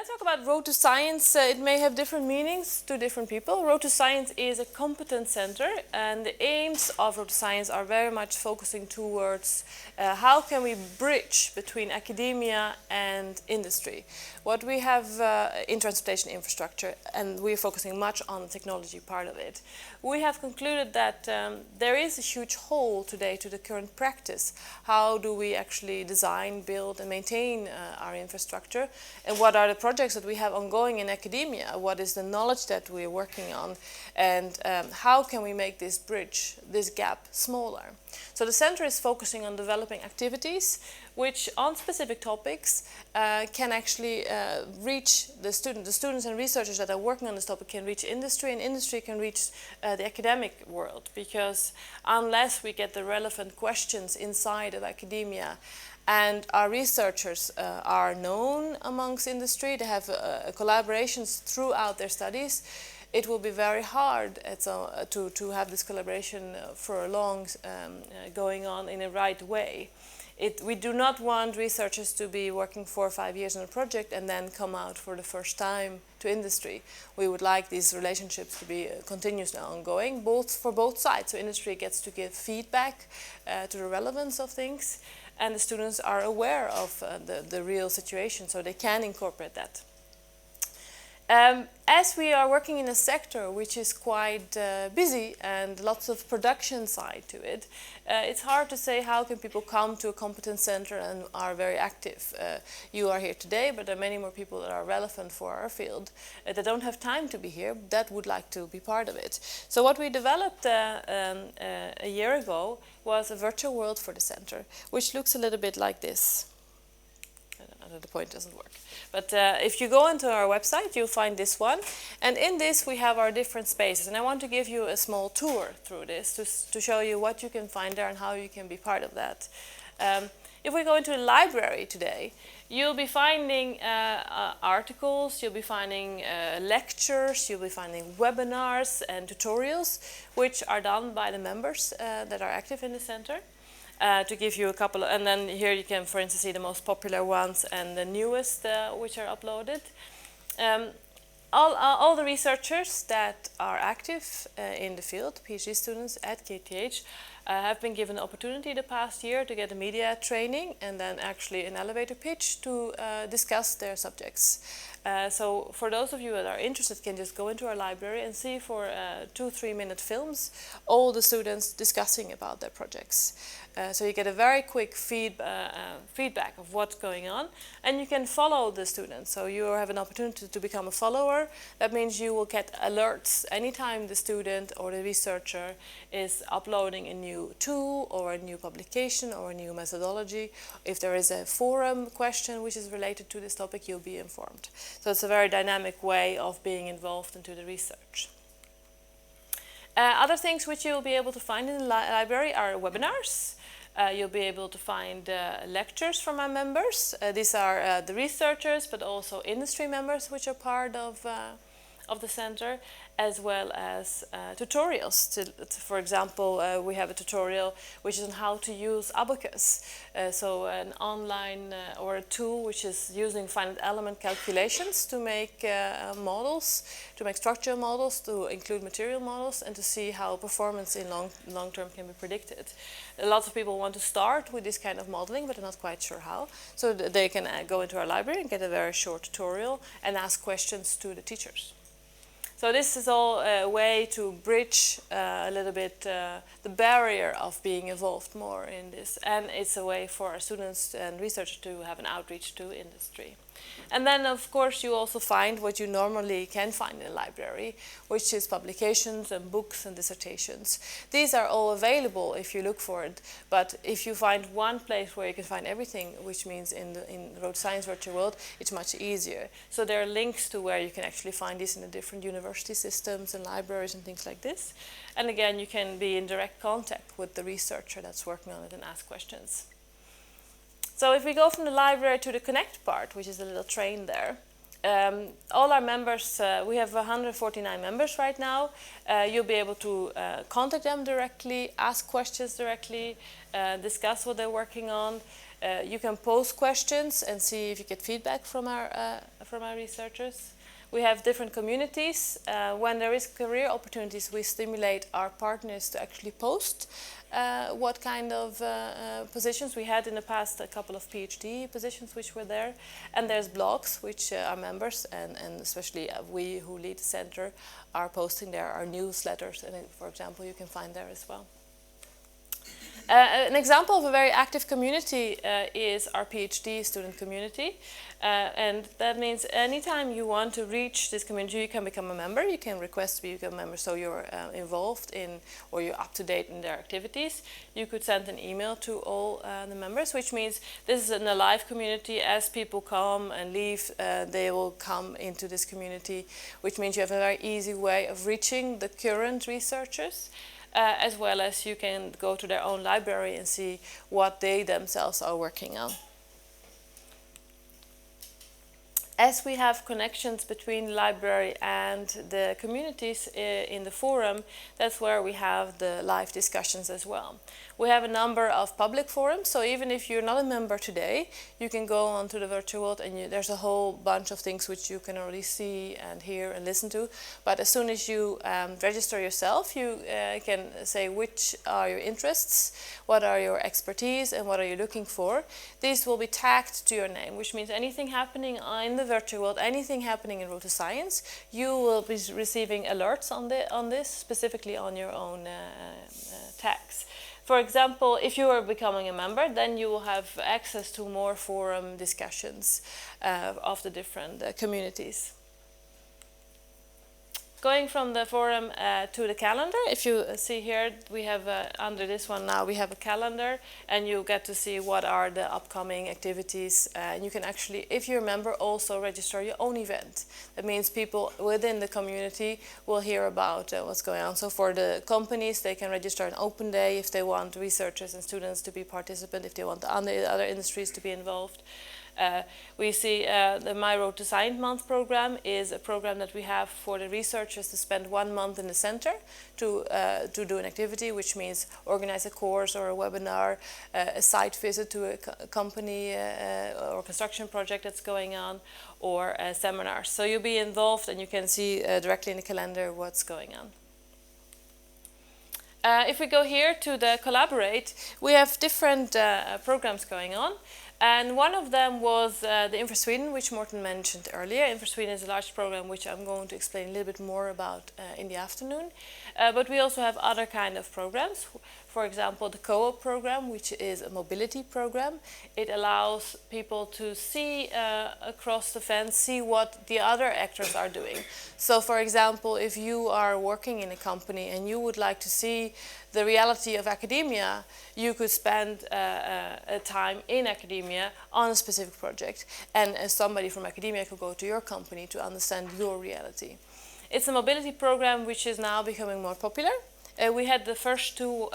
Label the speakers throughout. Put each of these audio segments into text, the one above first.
Speaker 1: When I talk about Road2Science, it may have different meanings to different people. Road2Science is a competence center, and the aims of Road2Science are very much focusing towards how can we bridge between academia and industry. What we have in transportation infrastructure, and we're focusing much on the technology part of it, we have concluded that there is a huge hole today to the current practice. How do we actually design, build, and maintain our infrastructure, and what are the projects that we have ongoing in academia? What is the knowledge that we're working on, and how can we make this bridge, this gap, smaller? So the center is focusing on developing activities which on specific topics can actually reach the students and researchers that are working on this topic can reach industry, and industry can reach the academic world, because unless we get the relevant questions inside of academia and our researchers are known amongst industry, they have collaborations throughout their studies, it will be very hard to have this collaboration for a long going on in a right way. We do not want researchers to be working 4 or 5 years on a project and then come out for the first time to industry. We would like these relationships to be continuously ongoing, for both sides. So industry gets to give feedback to the relevance of things, and the students are aware of the real situation, so they can incorporate that. As we are working in a sector which is quite busy and lots of production side to it, it's hard to say how can people come to a competence center and are very active. You are here today, but there are many more people that are relevant for our field that don't have time to be here, that would like to be part of it. So what we developed a year ago was a virtual world for the center, which looks a little bit like this. The point doesn't work. But if you go into our website, you'll find this one. And in this, we have our different spaces. And I want to give you a small tour through this to show you what you can find there and how you can be part of that. If we go into a library today, you'll be finding articles, you'll be finding lectures, you'll be finding webinars and tutorials, which are done by the members that are active in the center. To give you a couple, and then here you can, for instance, see the most popular ones and the newest which are uploaded. All the researchers that are active in the field, PhD students at KTH, have been given the opportunity the past year to get a media training and then actually an elevator pitch to discuss their subjects. So for those of you that are interested, can just go into our library and see for 2-3 minute films all the students discussing about their projects. So you get a very quick feedback of what's going on, and you can follow the students. So you have an opportunity to become a follower. That means you will get alerts anytime the student or the researcher is uploading a new tool or a new publication or a new methodology. If there is a forum question which is related to this topic, you'll be informed. So it's a very dynamic way of being involved into the research. Other things which you'll be able to find in the library are webinars. You'll be able to find lectures from our members. These are the researchers, but also industry members which are part of the center, as well as tutorials. For example, we have a tutorial which is on how to use Abacus. So an online or a tool which is using finite element calculations to make models, to make structural models, to include material models, and to see how performance in long term can be predicted. Lots of people want to start with this kind of modeling, but they're not quite sure how. So they can go into our library and get a very short tutorial and ask questions to the teachers. So this is all a way to bridge a little bit the barrier of being involved more in this. And it's a way for our students and researchers to have an outreach to industry. And then, of course, you also find what you normally can find in a library, which is publications and books and dissertations. These are all available if you look for it. But if you find one place where you can find everything, which means in the Road2Science virtual world, it's much easier. So there are links to where you can actually find these in the different university systems and libraries and things like this. And again, you can be in direct contact with the researcher that's working on it and ask questions. So if we go from the library to the Connect part, which is a little train there, all our members, we have 149 members right now. You'll be able to contact them directly, ask questions directly, discuss what they're working on. You can post questions and see if you get feedback from for my researchers. We have different communities. When there is career opportunities, we stimulate our partners to actually post what kind of positions. We had in the past a couple of PhD positions which were there. And there's blogs which our members and especially we who lead the center are posting there, our newsletters, and for example you can find there as well. An example of a very active community is our PhD student community. And that means anytime you want to reach this community, you can become a member. You can request to become a member so you're involved in, or you're up to date in their activities. You could send an email to all the members, which means this is an alive community. As people come and leave, they will come into this community, which means you have a very easy way of reaching the current researchers. As well as you can go to their own library and see what they themselves are working on. As we have connections between the library and the communities in the forum, that's where we have the live discussions as well. We have a number of public forums, so even if you're not a member today, you can go onto the virtual world and there's a whole bunch of things which you can already see and hear and listen to. But as soon as you register yourself, you can say which are your interests, what are your expertise, and what are you looking for. These will be tagged to your name, which means anything happening in the virtual world, anything happening in Road2Science, you will be receiving alerts on this, specifically on your own tags. For example, if you are becoming a member, then you will have access to more forum discussions of the different communities. Going from the forum to the calendar, if you see here, we have under this one now, we have a calendar and you get to see what are the upcoming activities. And you can actually, if you're a member, also register your own event. That means people within the community will hear about what's going on. So for the companies, they can register an open day if they want researchers and students to be participant, if they want the other industries to be involved. We see the My Road2Science month program is a program that we have for the researchers to spend 1 month in the center to do an activity, which means organize a course or a webinar, a site visit to a company or construction project that's going on, or seminars. So you'll be involved and you can see directly in the calendar what's going on. If we go here to the Collaborate, we have different programs going on. And one of them was the Infra Sweden, which Morten mentioned earlier. Infra Sweden is a large program which I'm going to explain a little bit more about in the afternoon. But we also have other kind of programs. For example, the co-op program, which is a mobility program. It allows people to see across the fence, see what the other actors are doing. So for example, if you are working in a company and you would like to see the reality of academia, you could spend a time in academia on a specific project. And somebody from academia could go to your company to understand your reality. It's a mobility program which is now becoming more popular. We had the first two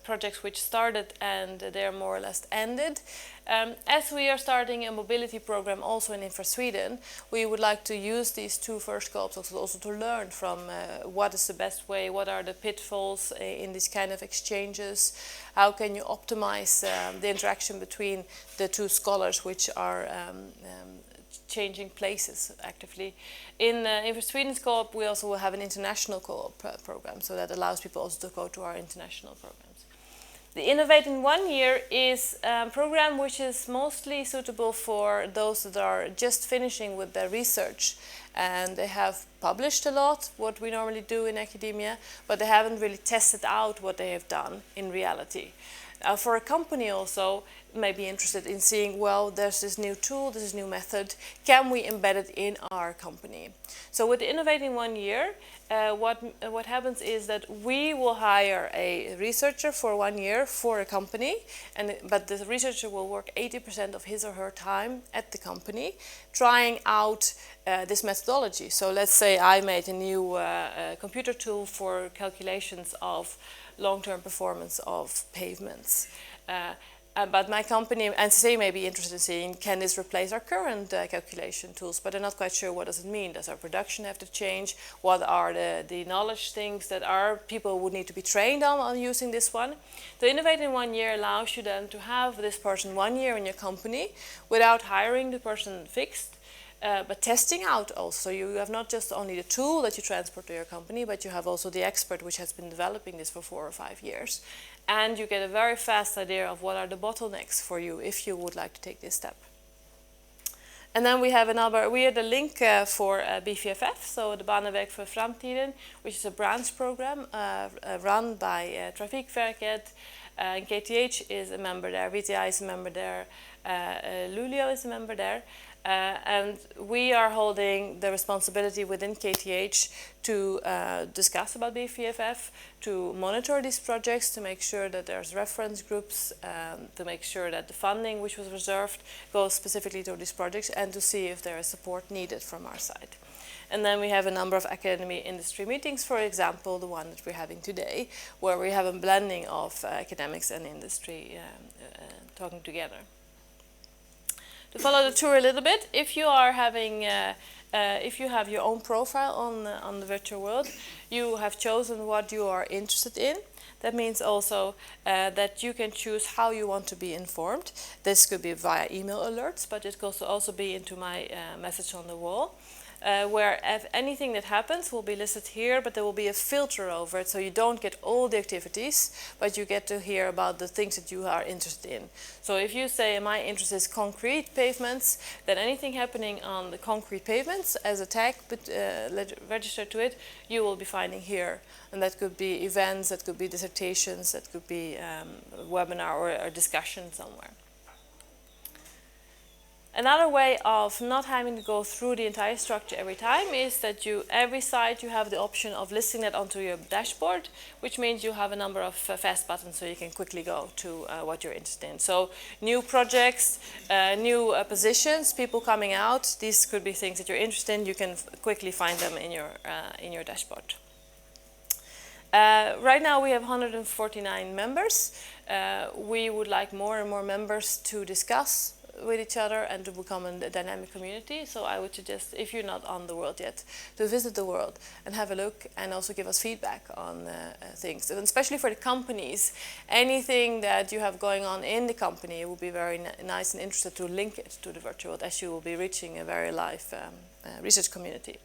Speaker 1: projects which started and they're more or less ended. As we are starting a mobility program also in Infra Sweden, we would like to use these two first co-ops also to learn from what is the best way, what are the pitfalls in these kind of exchanges, how can you optimize the interaction between the two scholars which are changing places actively. In Infra Sweden's co-op, we also will have an international co-op program, so that allows people also to go to our international programs. The Innovate in 1 Year is a program which is mostly suitable for those that are just finishing with their research and they have published a lot, what we normally do in academia, but they haven't really tested out what they have done in reality. For a company also may be interested in seeing, well, there's this new tool, this new method, can we embed it in our company? So with Innovate in 1 Year, what happens is that we will hire a researcher for 1 year for a company, but the researcher will work 80% of his or her time at the company, trying out this methodology. So let's say I made a new computer tool for calculations of long-term performance of pavements. But my company, NCC, may be interested in seeing, can this replace our current calculation tools? But they're not quite sure what does it mean. Does our production have to change? What are the knowledge things that our people would need to be trained on using this one? The Innovate in 1 Year allows you then to have this person 1 year in your company without hiring the person fixed. but testing out also. You have not just only the tool that you transport to your company, but you have also the expert which has been developing this for 4 or 5 years. And you get a very fast idea of what are the bottlenecks for you if you would like to take this step. And then we have the link for BVFF, so the Banenweg voor Framtiden, which is a branch program run by Trafikverket. KTH is a member there, VTI is a member there, Luleå is a member there. And we are holding the responsibility within KTH to discuss about BVFF, to monitor these projects, to make sure that there's reference groups, to make sure that the funding which was reserved goes specifically to these projects, and to see if there is support needed from our side. And then we have a number of academy industry meetings, for example, the one that we're having today, where we have a blending of academics and industry talking together. To follow the tour a little bit, if you are having, if you have your own profile on the virtual world, you have chosen what you are interested in. That means also that you can choose how you want to be informed. This could be via email alerts, but it could also be into my message on the wall. Where if anything that happens will be listed here, but there will be a filter over it, so you don't get all the activities, but you get to hear about the things that you are interested in. So if you say my interest is concrete pavements, then anything happening on the concrete pavements as a tag registered to it, you will be finding here. And that could be events, that could be dissertations, that could be a webinar or a discussion somewhere. Another way of not having to go through the entire structure every time is that every site you have the option of listing that onto your dashboard, which means you have a number of fast buttons so you can quickly go to what you're interested in. So new projects, new positions, people coming out, these could be things that you're interested in. You can quickly find them in your dashboard. Right now we have 149 members. We would like more and more members to discuss with each other and to become a dynamic community. So I would suggest, if you're not on the world yet, to visit the world and have a look, and also give us feedback on things. And especially for the companies, anything that you have going on in the company, it would be very nice and interesting to link it to the virtual world, as you will be reaching a very live research community.